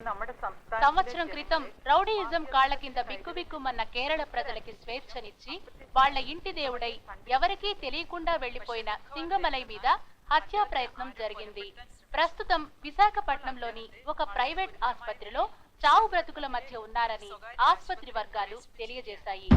సంవత్సరం క్రితం రౌడీయిజం కాళ్ల కింద బిక్కుబిక్కుమన్న కేరళ ప్రజలకి స్వేచ్ఛనిచ్చి వాళ్ల ఇంటి దేవుడై ఎవరికీ తెలియకుండా వెళ్లిపోయిన సింగమలై మీద హత్యా ప్రయత్నం జరిగింది. ప్రస్తుతం విశాఖపట్నంలోని ఒక ప్రైవేట్ ఆసుపత్రిలో చావు బ్రతుకుల మధ్య ఉన్నారని ఆసుపత్రి వర్గాలు తెలియజేశాయి.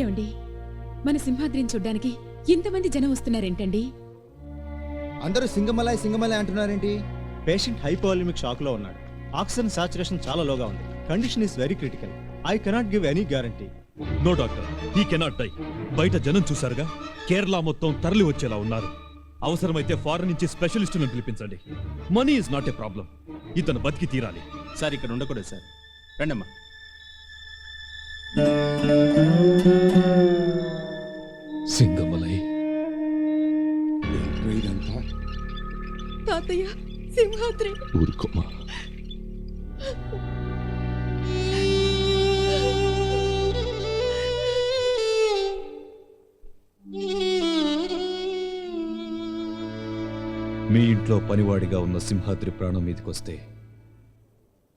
ఏమండి, మన సింహాద్రిని చూడ్డానికి ఇంతమంది జనం వస్తున్నారేంటండి? అందరూ సింగమలై సింగమలై అంటున్నారేంటి? పేషెంట్ హైపోవాలిమిక్ షాక్ లో ఉన్నాడు. ఆక్సిజన్ సాచురేషన్ చాలా లోగా ఉంది. Condition is very critical. I cannot give any guarantee. No doctor, he cannot die. బయట జనం చూసారుగా, కేరళ మొత్తం తరలి వచ్చేలా ఉన్నారు. అవసరమైతే ఫారెన్ నుంచి స్పెషలిస్టులను పిలిపించండి. Money is not a problem. ఇతను బతికి తీరాలి. సార్ ఇక్కడ ఉండకూడదు సార్. రండమ్మా. సింగమలై తాతయ్య, సింహాద్రి. ఊరుకోమా. మీ ఇంట్లో పనివాడిగా ఉన్న సింహాద్రి ప్రాణం మీదకొస్తే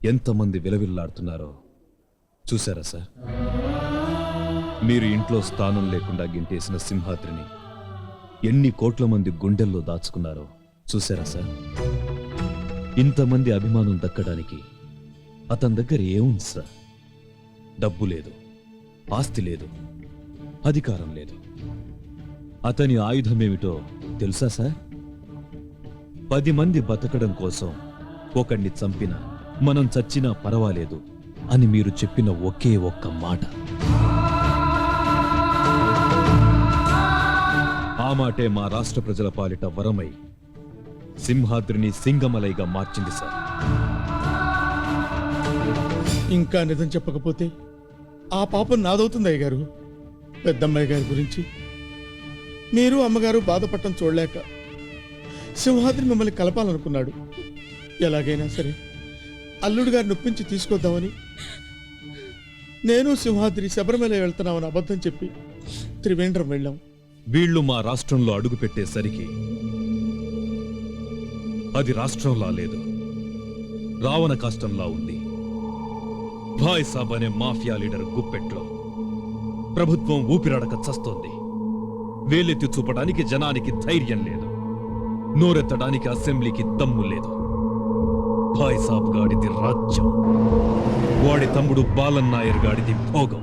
ఎంతమంది విలవిల్లాడుతున్నారో చూసారా సార్? మీరు ఇంట్లో స్థానం లేకుండా గింటేసిన సింహాద్రిని ఎన్ని కోట్ల మంది గుండెల్లో దాచుకున్నారో చూసారా సార్? ఇంతమంది అభిమానం దక్కడానికి అతని దగ్గర ఏముంది సార్? డబ్బు లేదు, ఆస్తి లేదు, అధికారం లేదు. అతని ఆయుధమేమిటో తెలుసా సార్? 10 మంది బతకడం కోసం ఒకణ్ణి చంపినా మనం చచ్చినా పర్వాలేదు అని మీరు చెప్పిన ఒకే ఒక్క మాట. ఆ మాటే మా రాష్ట్ర ప్రజల పాలిట వరమై సింహాద్రిని సింగమలైగా మార్చింది సార్. ఇంకా నిజం చెప్పకపోతే ఆ పాపం నాదవుతుంది అయ్యగారు. పెద్దమ్మాయి గారి గురించి మీరు అమ్మగారు బాధపడటం చూడలేక సింహాద్రి మిమ్మల్ని కలపాలనుకున్నాడు. ఎలాగైనా సరే అల్లుడు గారిని నొప్పించి తీసుకొద్దామని నేను సింహాద్రి శబరిమల వెళ్తున్నామని అబద్ధం చెప్పి త్రివేంద్రం వెళ్ళాం. వీళ్లు మా రాష్ట్రంలో అడుగు పెట్టేసరికి అది రాష్ట్రంలా లేదు, రావణ కష్టంలా ఉంది. భాయ్ సాబ్ అనే మాఫియా లీడర్ గుప్పెట్లో ప్రభుత్వం ఊపిరాడక చస్తోంది. వేలెత్తి చూపడానికి జనానికి ధైర్యం లేదు, నోరెత్తడానికి అసెంబ్లీకి దమ్ము లేదు. భాయ్ సాబ్ గాడిది రాజ్యం, వాడి తమ్ముడు బాలన్ నాయర్ గాడిది భోగం.